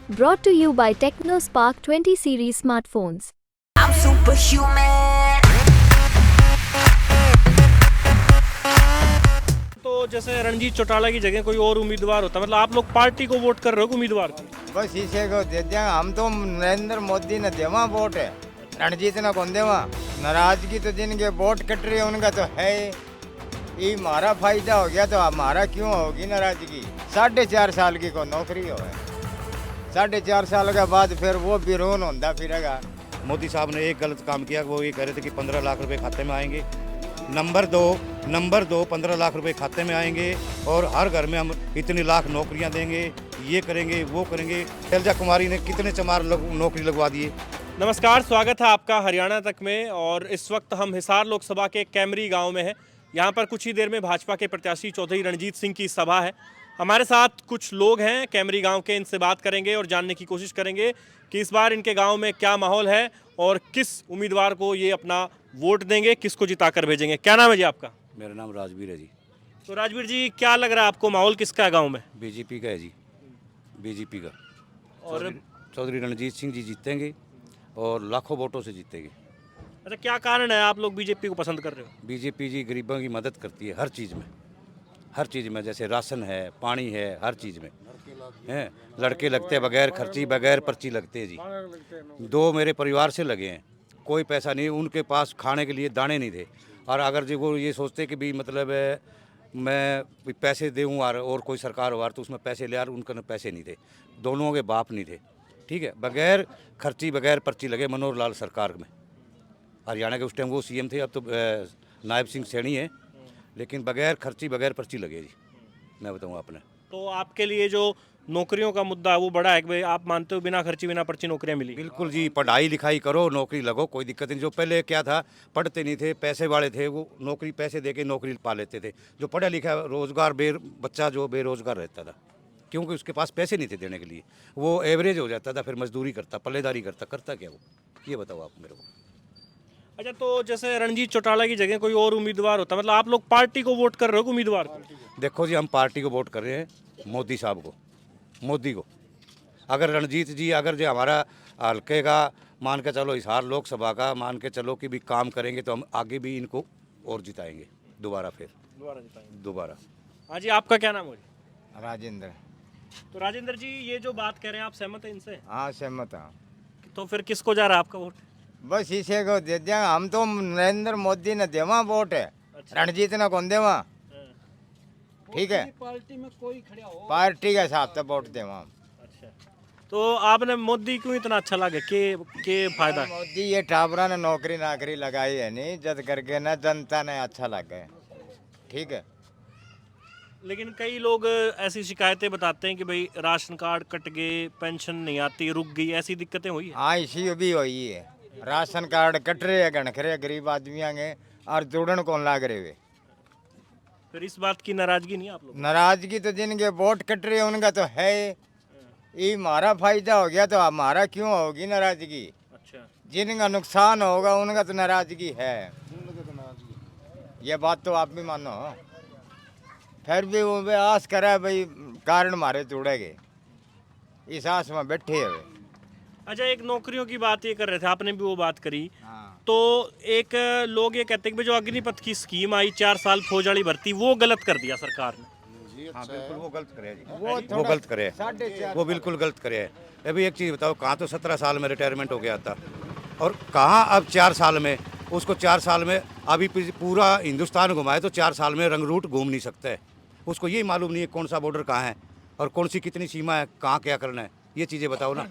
Brought to you by TechnoSpark 20 series smartphones. I'm superhuman. तो जैसे रणजीत चौटाला की जगह कोई और उम्मीदवार होता, मतलब आप लोग पार्टी को वोट कर रहे हो उम्मीदवार को? बस इसे को दे दिया। हम तो नरेंद्र मोदी ने देवा वोट है, रणजीत ने कौन देवा। नाराजगी तो जिनके वोट कट रही है उनका तो है। ये हमारा फायदा हो गया तो हमारा क्यों होगी नाराजगी। 4.5 साल की को नौकरी हो है, 4.5 साल के बाद फिर वो बिरोन होता फिरेगा। मोदी साहब ने एक गलत काम किया, वो ये कह रहे थे कि 15 लाख रुपए खाते में आएंगे। नंबर दो 15 लाख रुपए खाते में आएंगे और हर घर में हम इतनी लाख नौकरियां देंगे, ये करेंगे वो करेंगे। शैलजा कुमारी ने कितने चमार नौकरी लगवा दिए। नमस्कार, स्वागत है आपका हरियाणा तक में। और इस वक्त हम हिसार लोकसभा के कैमरी गांव में हैं। यहाँ पर कुछ ही देर में भाजपा के प्रत्याशी चौधरी रणजीत सिंह की सभा है। हमारे साथ कुछ लोग हैं कैमरी गांव के, इनसे बात करेंगे और जानने की कोशिश करेंगे कि इस बार इनके गांव में क्या माहौल है और किस उम्मीदवार को ये अपना वोट देंगे, किसको जिताकर भेजेंगे। क्या नाम है जी आपका? मेरा नाम राजवीर है जी। तो राजवीर जी, क्या लग रहा है आपको, माहौल किसका है गाँव में? बीजेपी का है जी, बीजेपी का। और चौधरी रणजीत सिंह जी जीतेंगे और लाखों वोटों से जीतेंगे। अच्छा, क्या कारण है आप लोग बीजेपी को पसंद कर रहे हो? बीजेपी जी गरीबों की मदद करती है हर चीज़ में, हर चीज़ में। जैसे राशन है, पानी है, हर चीज़ में हैं। लड़के लगते बगैर खर्ची, बगैर पर्ची लगते हैं जी। 2 मेरे परिवार से लगे हैं, कोई पैसा नहीं, उनके पास खाने के लिए दाने नहीं थे। और अगर जो वो ये सोचते कि भी मतलब मैं पैसे दूँ और कोई सरकार हो तो उसमें पैसे ले, उनके पैसे नहीं थे। दोनों के बाप नहीं थे, ठीक है। बगैर खर्ची बगैर पर्ची लगे मनोहर लाल सरकार में। हरियाणा के उस टाइम वो सीएम थे, अब तो नायब सिंह सैनी है, लेकिन बगैर खर्ची बगैर पर्ची लगे जी। मैं बताऊँ आपने, तो आपके लिए जो नौकरियों का मुद्दा है वो बड़ा है कि भाई आप मानते हो बिना खर्ची बिना पर्ची नौकरियां मिली? बिल्कुल जी। पढ़ाई लिखाई करो, नौकरी लगो, कोई दिक्कत नहीं। जो पहले क्या था, पढ़ते नहीं थे, पैसे वाले थे, वो नौकरी पैसे दे के नौकरी पा लेते थे। जो पढ़ा लिखा रोजगार बच्चा जो बेरोजगार रहता था, क्योंकि उसके पास पैसे नहीं थे देने के लिए, वो एवरेज हो जाता था, फिर मजदूरी करता, पल्लेदारी करता क्या वो, ये बताओ आप मेरे को। अच्छा, तो जैसे रणजीत चौटाला की जगह कोई और उम्मीदवार होता, मतलब आप लोग पार्टी को वोट कर रहे हो उम्मीदवार को? देखो जी, हम पार्टी को वोट कर रहे हैं, मोदी साहब को, मोदी को। अगर रणजीत जी अगर जो हमारा हल्के का मान के चलो, हिसार लोकसभा का मान के चलो कि भी काम करेंगे, तो हम आगे भी इनको और जिताएंगे दोबारा, फिर दोबारा जिताएंगे दोबारा। हाँ जी, आपका क्या नाम है? राजेंद्र। तो राजेंद्र जी, ये जो बात कह रहे हैं आप सहमत हैं इनसे? हाँ सहमत हाँ। तो फिर किसको जा रहा है आपका वोट? बस इसे को दे दिया। हम तो नरेंद्र मोदी ने देवा वोट है, रणजीत ने कौन देवा। ठीक है, पार्टी में कोई खड़ा हो, पार्टी के हिसाब से वोट देवा। अच्छा, तो आपने मोदी क्यों इतना अच्छा लगे, के फायदा है? मोदी ये टाबरा ने नौकरी नाकरी लगाई है नहीं, जद करके ना जनता ने अच्छा लगा है, ठीक है। लेकिन कई लोग ऐसी शिकायतें बताते हैं कि भाई राशन कार्ड कट गए, पेंशन नहीं आती, रुक गई, ऐसी दिक्कतें हुई है? हाँ इसी भी हुई है। राशन कार्ड कट रहे हैं गणखरे गरीब आदमियों के, और जुड़न कौन लाग रहे हुए। फिर इस बात की नाराजगी नहीं आप लोग? नाराजगी तो जिनके वोट कट रहे हैं उनका तो है। ये हमारा फायदा हो गया तो हमारा क्यों होगी नाराजगी। अच्छा, जिनका नुकसान होगा उनका तो नाराजगी है। ये बात तो आप भी मानो। फिर भी वो वे आस करे भाई कारण हमारे जुड़ेगे, इस आस में बैठे हुए। अच्छा, एक नौकरियों की बात ये कर रहे थे, आपने भी वो बात करी। हाँ। तो एक लोग ये कहते हैं कि जो अग्निपथ की स्कीम आई 4 साल फौज वाली भर्ती, वो गलत कर दिया सरकार ने। हाँ बिल्कुल, वो गलत करे जी, वो वो गलत करे, 4.5 वो बिल्कुल गलत करे है। अभी एक चीज़ बताओ, कहाँ तो 17 साल में रिटायरमेंट हो गया था, और कहाँ अब 4 साल में, उसको 4 साल में अभी पूरा हिंदुस्तान घुमाए तो 4 साल में रंग रूट घूम नहीं सकता है। उसको यही मालूम नहीं है कौन सा बॉर्डर कहाँ है और कौन सी कितनी सीमा है, कहाँ क्या करना है, ये चीज़ें बताओ ना।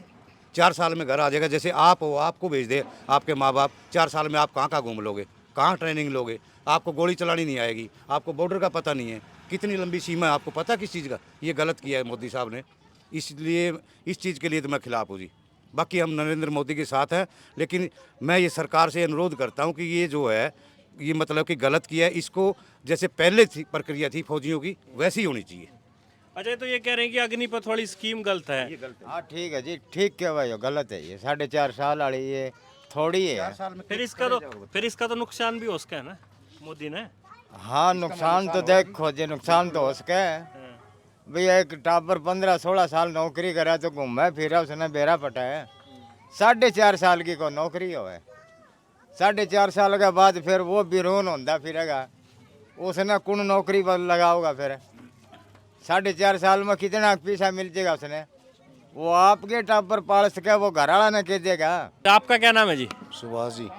4 साल में घर आ जाएगा। जैसे आप हो, आपको भेज दे आपके माँ बाप, 4 साल में आप कहाँ कहाँ घूम लोगे, कहाँ ट्रेनिंग लोगे। आपको गोली चलानी नहीं आएगी, आपको बॉर्डर का पता नहीं है, कितनी लंबी सीमा है, आपको पता किस चीज़ का। ये गलत किया है मोदी साहब ने, इसलिए इस चीज़ के लिए तो मैं खिलाफ हूँ जी। बाकी हम नरेंद्र मोदी के साथ हैं, लेकिन मैं ये सरकार से अनुरोध करता हूँ कि ये जो है ये मतलब कि गलत किया है। इसको जैसे पहले थी प्रक्रिया थी फौजियों की, वैसी होनी चाहिए। अच्छा, तो ये कह रहे हैं कि अग्निपथ वाली स्कीम गलत है। ये गलत है। हाँ ठीक है जी, ठीक क्या भाई, गलत है ये। 4.5 साल वाली ये थोड़ी है। 4 साल में फिर इसका तो नुकसान भी हो सका है ना मोदी ने। हाँ नुकसान तो देखो जी, नुकसान तो हो सके। भाई एक टाबर 15-16 साल नौकरी करा तो घूमे फिरा उसने बेरा पटाया। 4.5 साल की को नौकरी हो है, 4.5 साल के बाद फिर वो बिरोन होता फिरेगा, उसने कौन नौकरी पर लगाओगा फिर? 4.5 साल में कितना पैसा मिल जाएगा उसने? वो आपके टाबर पाल सके वो घर वाला ने कह देगा। आपका क्या नाम है जी? सुभाष जी।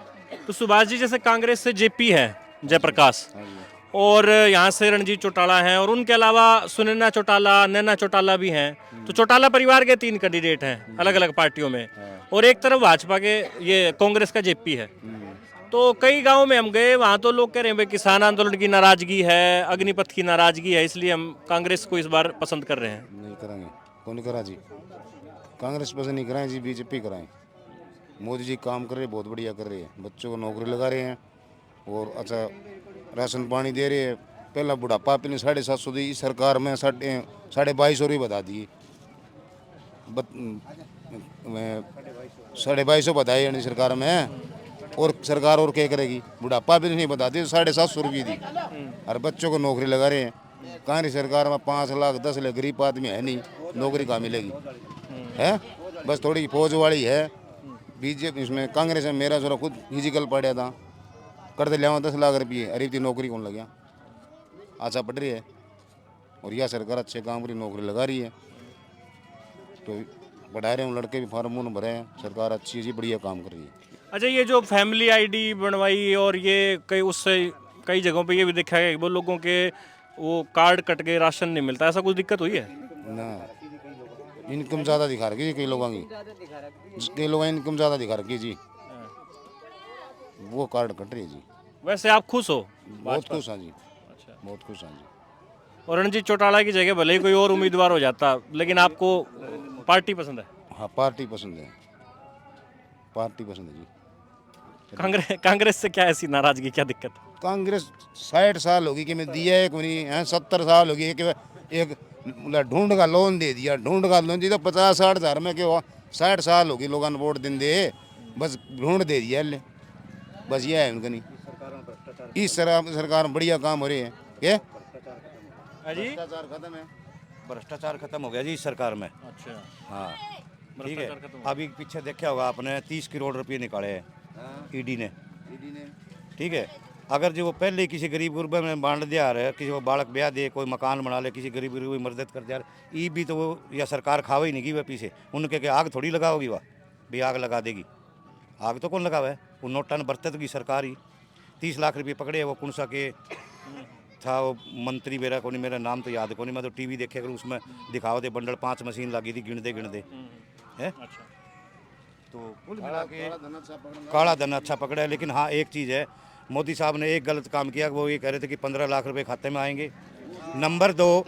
तो सुभाष जी, जैसे कांग्रेस से जेपी है जयप्रकाश, और यहाँ से रणजीत चौटाला हैं, और उनके अलावा सुनैना चौटाला, नैना चौटाला भी हैं। तो चौटाला परिवार के 3 कैंडिडेट हैं अलग अलग पार्टियों में, और एक तरफ भाजपा के ये कांग्रेस का जेपी है। तो कई गांव में हम गए, वहाँ तो लोग कह रहे हैं भाई किसान आंदोलन की नाराजगी है, अग्निपथ की नाराजगी है, इसलिए हम कांग्रेस को इस बार पसंद कर रहे हैं। नहीं कराएंगे, कौन करा जी? कांग्रेस पसंद नहीं कराएं जी, बीजेपी कराएं। मोदी जी काम कर रहे हैं, बहुत बढ़िया कर रहे हैं, बच्चों को नौकरी लगा रहे हैं और अच्छा राशन पानी दे रहे हैं। पहला बुढ़ापा अपने 750 दी, इस सरकार में 2250 बता दिए, 2250 बताए यानी सरकार में। और सरकार और क्या करेगी? बुढ़ापा भी नहीं बताती, 750 रुपये दी और बच्चों को नौकरी लगा रहे हैं। कहाँ सरकार में 5 लाख 10 लाख गरीब आदमी है नहीं, नौकरी कहाँ मिलेगी? है बस थोड़ी फौज वाली है। बीजेपी इसमें कांग्रेस में मेरा जोरा खुद फिजिकल पड़ा था, कर दे लिया 10 लाख रुपये, अरे इतनी नौकरी कौन लगे? अच्छा पढ़ रही है और यह सरकार अच्छे काम की नौकरी लगा रही है, तो बढ़ा रहे हैं लड़के भी, फार्म उन भरे हैं, सरकार अच्छी जी बढ़िया काम कर रही है। अच्छा, ये जो फैमिली आईडी बनवाई और ये कई उससे कई जगहों पे ये भी देखा है कि वो लोगों के वो कार्ड कट गए, राशन नहीं मिलता, ऐसा कुछ दिक्कत हुई है? ना, इनकम ज़्यादा दिखा रखी जी कई लोगों की, कई लोगों की इनकम ज़्यादा दिखा रखी जी, वो कार्ड कट रही है जी। वैसे आप खुश हो? बहुत खुश हैं जी। अच्छा, बहुत खुश हैं जी। और रणजीत चौटाला की जगह भले ही कोई और उम्मीदवार हो जाता, लेकिन आपको पार्टी पसंद है? हाँ, पार्टी पसंद है, पार्टी पसंद है जी। कांग्रेस से क्या ऐसी नाराजगी, क्या दिक्कत? कांग्रेस 60 साल होगी कि मैं दिया है कोई नहीं है, 70 साल होगी कि एक ढूंढ का लोन दे दिया, ढूंढ का लोन दिया तो 50-60 हज़ार में क्यों? 60 साल होगी लोगों ने वोट दिन दे, बस ढूंढ दे दिया ले, बस ये है उनका। नहीं इस सरकार में बढ़िया काम हो रहे हैं। क्या भ्रष्टाचार खत्म है, भ्रष्टाचार खत्म हो गया जी इस सरकार में। अच्छा, हाँ ठीक है। अभी पीछे देखा होगा आपने 30 करोड़ रुपये निकाले हैं ईडी ने, ठीक है। अगर जो वो पहले किसी गरीब गुरबे में बांट दिया रहे, किसी को बालक ब्याह दे, कोई मकान बना ले, किसी गरीब गुरबे की मदद कर दिया, ई भी तो वो या सरकार खावे ही नहीं की वह पीछे उनके के आग थोड़ी लगाओगी, वह भी आग लगा देगी। आग तो कौन लगावा है? वो नोटा ने बरतत की सरकार ही। 30 लाख रुपये पकड़े, वो कौन सा के था वो मंत्री मेरा को नहीं, मेरा नाम तो याद को नहीं, मैं तो टीवी देखे अगर उसमें दिखाओ थे बंडल 5 मशीन लगी थी गिनते है। तो कुल मिला के काला धन अच्छा पकड़ा है। लेकिन हाँ एक चीज़ है, मोदी साहब ने एक गलत काम किया, वो ये कह रहे थे कि 15 लाख रुपए खाते में आएंगे। नंबर दो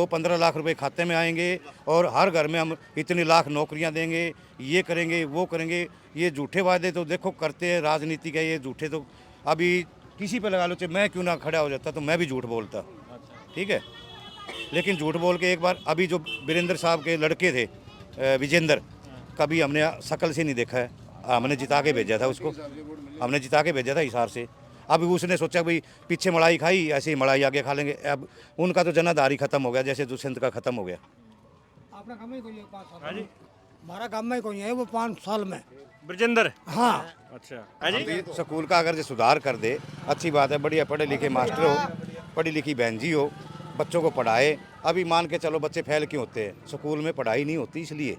15 लाख रुपए खाते में आएंगे और हर घर में हम इतनी लाख नौकरियां देंगे, ये करेंगे वो करेंगे। ये झूठे वादे तो देखो करते हैं, राजनीति का ये झूठे तो अभी किसी पे लगा लो, चाहे मैं क्यों ना खड़ा हो जाता तो मैं भी झूठ बोलता, ठीक है। लेकिन झूठ बोल के एक बार, अभी जो वीरेंद्र साहब के लड़के थे विजेंद्र, कभी हमने शकल से नहीं देखा है, हमने जिता के भेजा था उसको, हमने जिता के भेजा था हिसार से। अब उसने सोचा भाई पीछे मलाई खाई, ऐसे ही मलाई आगे खा लेंगे। अब उनका तो जनाधारी खत्म हो गया, जैसे दुष्यंत का खत्म हो गया। अपना काम ही कोई है 5 साल में, हमारा काम में कोई है वो 5 साल में ब्रजेंद्र। हाँ अच्छा, स्कूल का अगर जो सुधार कर दे अच्छी बात है, बढ़िया पढ़े लिखे मास्टर हो, पढ़ी लिखी बहन जी हो, बच्चों को पढ़ाए। अभी मान के चलो बच्चे फेल क्यों होते हैं? स्कूल में पढ़ाई नहीं होती, इसलिए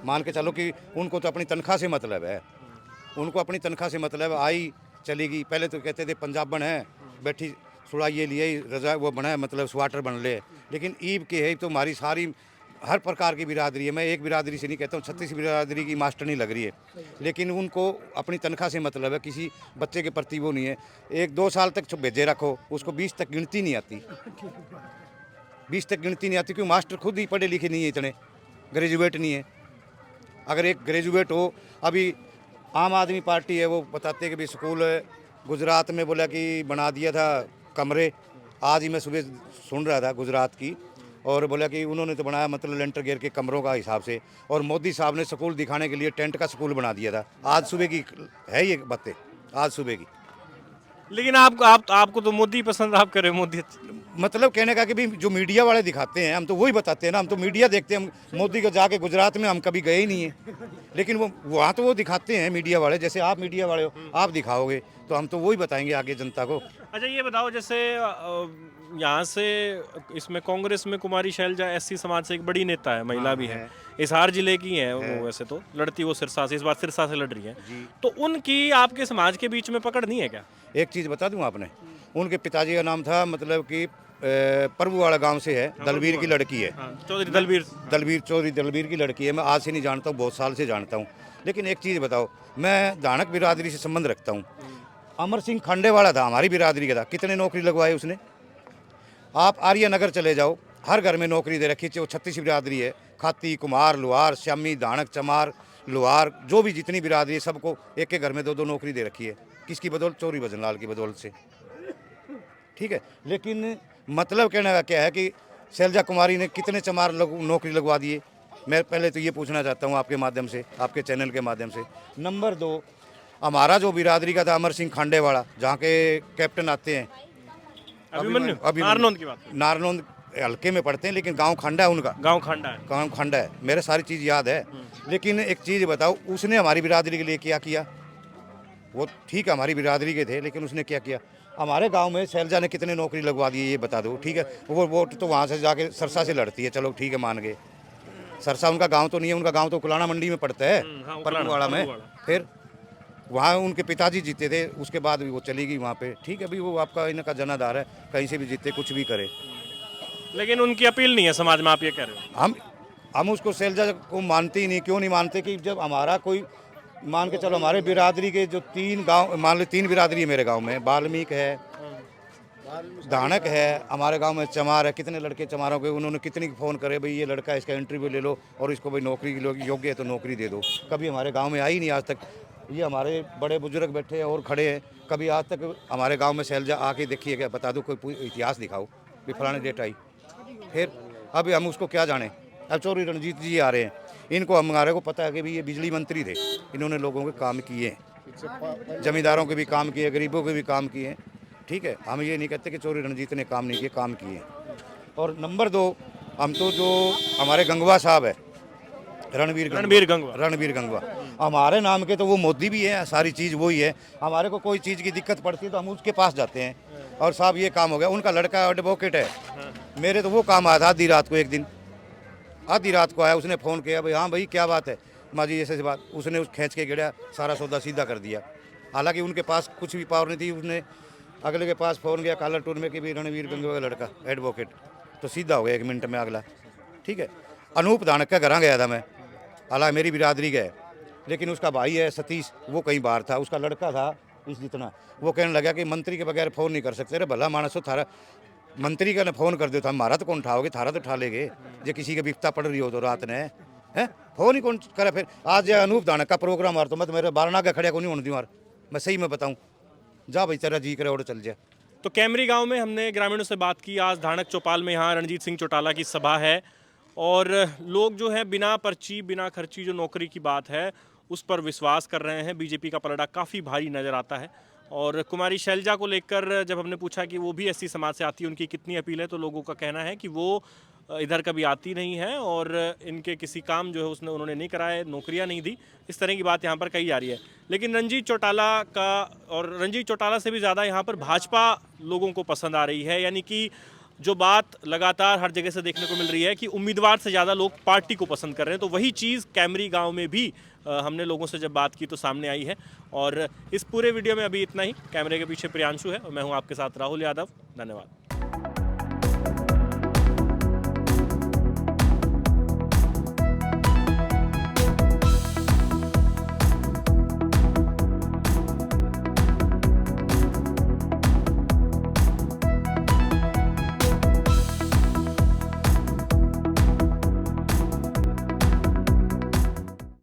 मान के चलो कि उनको तो अपनी तनख्वाह से मतलब है, उनको अपनी तनख्वाह से मतलब आई चलेगी। पहले तो कहते थे पंजाबन है बैठी सुड़ाइए लिए रजा वो बना है, मतलब स्वेटर बन ले। लेकिन ईब के है तो हमारी सारी हर प्रकार की बिरादरी है, मैं एक बिरादरी से नहीं कहता हूँ, 36 बिरादरी की मास्टर नहीं लग रही है, लेकिन उनको अपनी तनख्वाह से मतलब है, किसी बच्चे के प्रति वो नहीं है। 1-2 साल तक भेजे रखो, उसको 20 तक गिनती नहीं आती, 20 तक गिनती नहीं आती, क्योंकि मास्टर खुद ही पढ़े लिखे नहीं है, इतने ग्रेजुएट नहीं है। अगर एक ग्रेजुएट हो, अभी आम आदमी पार्टी है वो बताते हैं कि भाई स्कूल गुजरात में बोला कि बना दिया था कमरे, आज ही मैं सुबह सुन रहा था गुजरात की, और बोला कि उन्होंने तो बनाया मतलब लेंटर गियर के कमरों का हिसाब से, और मोदी साहब ने स्कूल दिखाने के लिए टेंट का स्कूल बना दिया था। आज सुबह की है ये बातें, आज सुबह की। लेकिन आपको तो मोदी पसंद, आप कह रहे हो मतलब कहने का कि भी जो मीडिया वाले दिखाते हैं हम तो वही बताते हैं ना, हम तो मीडिया देखते हैं। हम मोदी को जाके गुजरात में हम कभी गए ही नहीं है, लेकिन वो वहाँ तो वो दिखाते हैं मीडिया वाले, जैसे आप मीडिया वाले हो आप दिखाओगे तो हम तो वही बताएंगे आगे जनता को। अच्छा ये बताओ, जैसे यहाँ से इसमें कांग्रेस में कुमारी शैलजा एससी समाज से एक बड़ी नेता है, महिला भी है, हिसार जिले की है वो, वैसे तो लड़ती वो सिरसा से, इस बार सिरसा से लड़ रही है, तो उनकी आपके समाज के बीच में पकड़ नहीं है क्या? एक चीज़ बता दूं आपने, उनके पिताजी का नाम था मतलब कि प्रभुवाड़ा गांव से है, दलबीर की लड़की है, चौधरी चौधरी दलबीर की लड़की है। मैं आज से नहीं जानता हूँ, बहुत साल से जानता हूँ। लेकिन एक चीज़ बताओ, मैं धानक बिरादरी से संबंध रखता हूँ। अमर सिंह खंडेवाला था, हमारी बिरादरी का था, कितने नौकरी लगवाए उसने। आप आर्य नगर चले जाओ, हर घर में नौकरी दे रखी है। वो 36 बिरादरी है, खाती, कुमार, लोहार, श्यामी, धानक, चमार, लोहार, जो भी जितनी बिरादरी है सबको एक एक घर में 2-2 नौकरी दे रखी है। किसकी बदौलत? चौधरी भजनलाल की बदौलत से, ठीक है। लेकिन मतलब कहने का क्या है कि शैलजा कुमारी ने कितने चमार नौकरी लगवा दिए। मैं पहले तो ये पूछना चाहता हूँ आपके माध्यम से, आपके चैनल के माध्यम से। नंबर 2, हमारा जो बिरादरी का था अमर सिंह खांडेवाड़ा, जहाँ के कैप्टन आते हैं अभिमन्यु, नारनौंद की बात, नारनौंद हल्के में पढ़ते हैं, लेकिन गांव खांडा है उनका, गांव खांडा है। मेरे सारी चीज़ याद है। लेकिन एक चीज़ बताओ, उसने हमारी बिरादरी के लिए क्या किया? वो ठीक है हमारी बिरादरी के थे, लेकिन उसने क्या किया? हमारे गांव में शैलजा ने कितने नौकरी लगवा दी ये बता दो, ठीक है। वो वोट तो वहाँ से जाके सरसा से लड़ती है, चलो ठीक है मान गए। सरसा उनका गांव तो नहीं है, उनका गांव तो कुलाना मंडी में पड़ता है, परपुवाड़ा में। फिर वहाँ उनके पिताजी जीते थे, उसके बाद भी वो चली गई वहाँ पे, ठीक है। अभी वो आपका इनका जनाधार है, कहीं से भी जीते कुछ भी करे, लेकिन उनकी अपील नहीं है समाज में, आप ये कह रहे हो? हम उसको शैलजा को मानते ही नहीं। क्यों नहीं मानते? कि जब हमारा कोई मान के चलो, हमारे बिरादरी के जो 3 गांव, मान लो 3 बिरादरी है मेरे गांव में, वाल्मीकि है, धानक है, हमारे गांव में चमार है। कितने लड़के चमारों के, उन्होंने कितनी फ़ोन करे भाई ये लड़का, इसका इंटरव्यू ले लो और इसको भाई नौकरी के लिए योग्य है तो नौकरी दे दो। कभी हमारे गाँव में आई नहीं आज तक। ये हमारे बड़े बुजुर्ग बैठे हैं और खड़े हैं, कभी आज तक हमारे गाँव में शैलजा आके देखिए क्या, बता दो कोई इतिहास दिखाओ कि फलाने डेट आई। फिर अभी हम उसको क्या जाने। अब चौधरी रणजीत जी आ रहे हैं, इनको हमारे को पता है कि भाई ये बिजली मंत्री थे, इन्होंने लोगों के काम किए हैं, जमींदारों के भी काम किए, गरीबों के भी काम किए, ठीक है। हम ये नहीं कहते कि चौधरी रणजीत ने काम नहीं किए, काम किए। और नंबर 2, हम तो जो हमारे गंगवा साहब है, रणवीर गंगवा, हमारे नाम के तो वो मोदी भी है, सारी चीज़ वही है। हमारे को कोई चीज़ की दिक्कत पड़ती है तो हम उसके पास जाते हैं, और साहब ये काम हो गया। उनका लड़का एडवोकेट है, मेरे तो वो काम आया था आधी रात को, एक दिन आधी रात को आया, उसने फ़ोन किया भाई हाँ भाई क्या बात है, माँ जी ऐसे बात, उसने खींच के गिरा, सारा सौदा सीधा कर दिया। हालांकि उनके पास कुछ भी पावर नहीं थी, उसने अगले के पास फ़ोन किया कालर टूर में कि भाई रणवीर गंगवा का लड़का एडवोकेट, तो सीधा हो गया 1 मिनट में अगला, ठीक है। अनूप धानक का घर गया था मैं, हालांकि मेरी बिरादरी का है, लेकिन उसका भाई है सतीश, वो कहीं बाहर था, उसका लड़का था इस जितना, वो कहने लगा कि मंत्री के बगैर फ़ोन नहीं कर सकते। अरे भला मानस हो, थारा मंत्री का ने फ़ोन कर दो, हमारा तो कौन उठाओगे, थारा तो उठा लेंगे। जो किसी की विपता पड़ रही हो तो रात ने है फ़ोन ही कौन करे। फिर आज अनूप धानक का प्रोग्राम आ तो मैं तो मेरे बारना का खड़े को नहीं होने दूँ यार, मैं सही में बताऊँ, जा भाई तेरा जी करे और चल जाए। तो कैमरी गांव में हमने ग्रामीणों से बात की। आज धानक चौपाल में यहाँ रणजीत सिंह चौटाला की सभा है, और लोग जो है बिना पर्ची बिना खर्ची जो नौकरी की बात है उस पर विश्वास कर रहे हैं। बीजेपी का पलड़ा काफ़ी भारी नज़र आता है। और कुमारी शैलजा को लेकर जब हमने पूछा कि वो भी एससी समाज से आती है, उनकी कितनी अपील है, तो लोगों का कहना है कि वो इधर कभी आती नहीं है और इनके किसी काम जो है उन्होंने नहीं कराए, नौकरियां नहीं दी, इस तरह की बात यहाँ पर कही जा रही है। लेकिन रणजीत चौटाला से भी ज़्यादा यहाँ पर भाजपा लोगों को पसंद आ रही है। यानी कि जो बात लगातार हर जगह से देखने को मिल रही है कि उम्मीदवार से ज़्यादा लोग पार्टी को पसंद कर रहे हैं, तो वही चीज़ कैमरी गांव में भी हमने लोगों से जब बात की तो सामने आई है। और इस पूरे वीडियो में अभी इतना ही। कैमरे के पीछे प्रियांशु है और मैं हूं आपके साथ राहुल यादव। धन्यवाद।